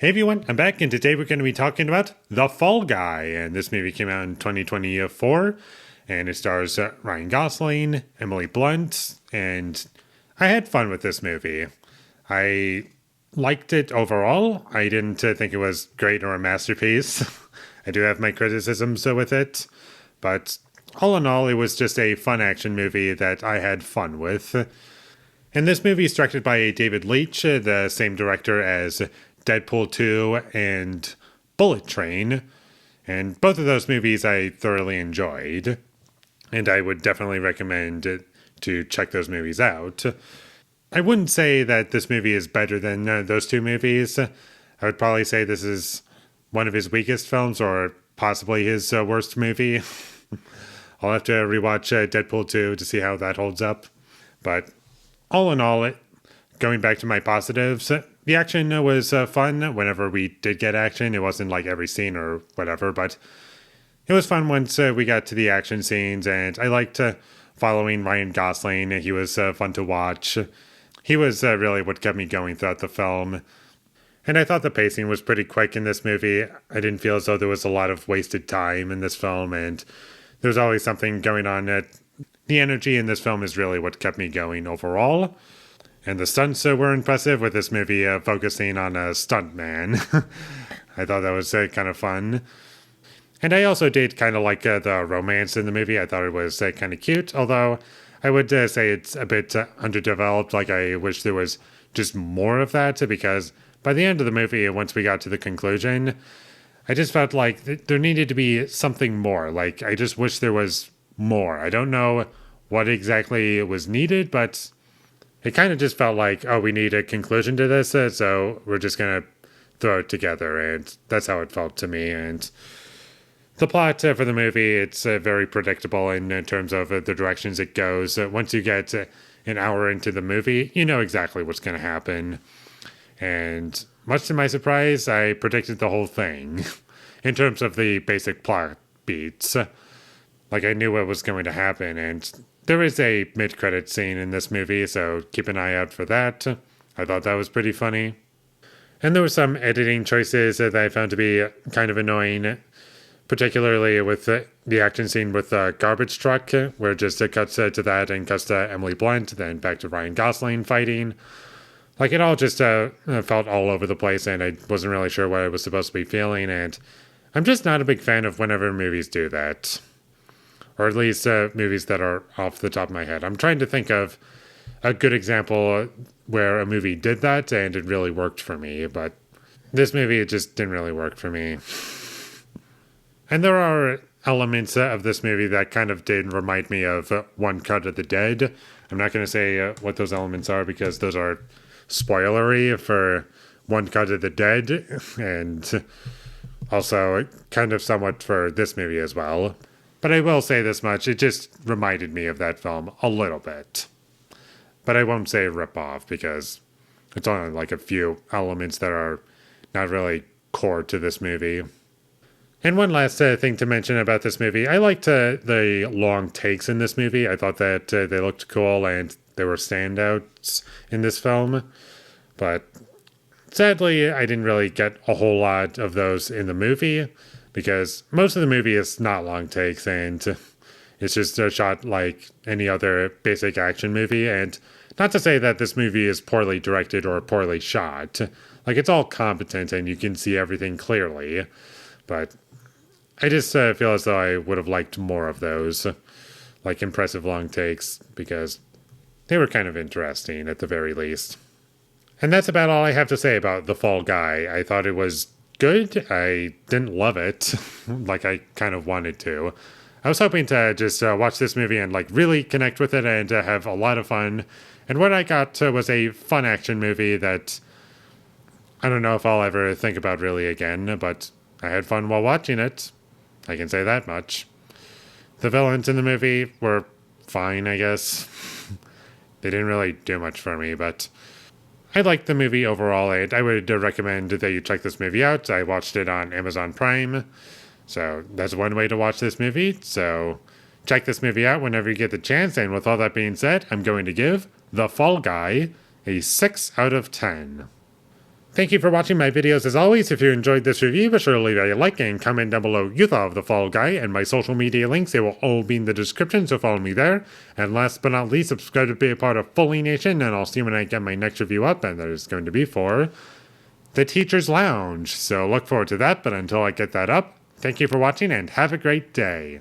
Hey everyone, I'm back, and today we're going to be talking about The Fall Guy. And this movie came out in 2024, and it stars Ryan Gosling, Emily Blunt, and I had fun with this movie. I liked it overall. I didn't think it was great or a masterpiece. I do have my criticisms with it, but all in all, it was just a fun action movie that I had fun with. And this movie is directed by David Leitch, the same director as Deadpool 2 and Bullet Train. And both of those movies I thoroughly enjoyed. And I would definitely recommend to check those movies out. I wouldn't say that this movie is better than those two movies. I would probably say this is one of his weakest films or possibly his worst movie. I'll have to rewatch Deadpool 2 to see how that holds up. But all in all, going back to my positives, the action was fun whenever we did get action. It wasn't like every scene or whatever, but it was fun once we got to the action scenes, and I liked following Ryan Gosling. He was fun to watch. He was really what kept me going throughout the film. And I thought the pacing was pretty quick in this movie. I didn't feel as though there was a lot of wasted time in this film, and there's always something going on. The energy in this film is really what kept me going overall. And the stunts were impressive with this movie focusing on a stuntman. I thought that was kind of fun. And I also did kind of like the romance in the movie. I thought it was kind of cute, although I would say it's a bit underdeveloped. Like, I wish there was just more of that, because by the end of the movie, once we got to the conclusion, I just felt like there needed to be something more. Like, I just wish there was more. I don't know what exactly was needed, but it kind of just felt like, oh, we need a conclusion to this, so we're just going to throw it together, and that's how it felt to me. And the plot for the movie, it's very predictable in terms of the directions it goes. Once you get an hour into the movie, you know exactly what's going to happen. And much to my surprise, I predicted the whole thing in terms of the basic plot beats. Like, I knew what was going to happen, and there is a mid-credit scene in this movie, so keep an eye out for that. I thought that was pretty funny. And there were some editing choices that I found to be kind of annoying, particularly with the action scene with the garbage truck, where it just cuts to that and cuts to Emily Blunt, then back to Ryan Gosling fighting. Like, it all just felt all over the place, and I wasn't really sure what I was supposed to be feeling, and I'm just not a big fan of whenever movies do that. Or at least movies that are off the top of my head. I'm trying to think of a good example where a movie did that and it really worked for me, but this movie, it just didn't really work for me. And there are elements of this movie that kind of did remind me of One Cut of the Dead. I'm not going to say what those elements are because those are spoilery for One Cut of the Dead, and also kind of somewhat for this movie as well. But I will say this much, it just reminded me of that film a little bit. But I won't say rip off, because it's only like a few elements that are not really core to this movie. And one last thing to mention about this movie, I liked the long takes in this movie. I thought that they looked cool and they were standouts in this film. But sadly, I didn't really get a whole lot of those in the movie, because most of the movie is not long takes, and it's just shot like any other basic action movie. And not to say that this movie is poorly directed or poorly shot. Like, it's all competent and you can see everything clearly. But I just feel as though I would have liked more of those, like impressive long takes, because they were kind of interesting at the very least. And that's about all I have to say about The Fall Guy. I thought it was good. I didn't love it like I kind of wanted to. I was hoping to just watch this movie and like really connect with it and have a lot of fun. And what I got was a fun action movie that I don't know if I'll ever think about really again, but I had fun while watching it. I can say that much. The villains in the movie were fine, I guess. They didn't really do much for me, but I liked the movie overall, and I would recommend that you check this movie out. I watched it on Amazon Prime, so that's one way to watch this movie. So check this movie out whenever you get the chance, and with all that being said, I'm going to give The Fall Guy a 6 out of 10. Thank you for watching my videos as always. If you enjoyed this review, be sure to leave a like and comment down below what you thought of the Fall Guy, and my social media links, they will all be in the description, so follow me there. And last but not least, subscribe to be a part of Foley Nation, and I'll see you when I get my next review up, and that is going to be for The Teacher's Lounge. So look forward to that, but until I get that up, thank you for watching and have a great day.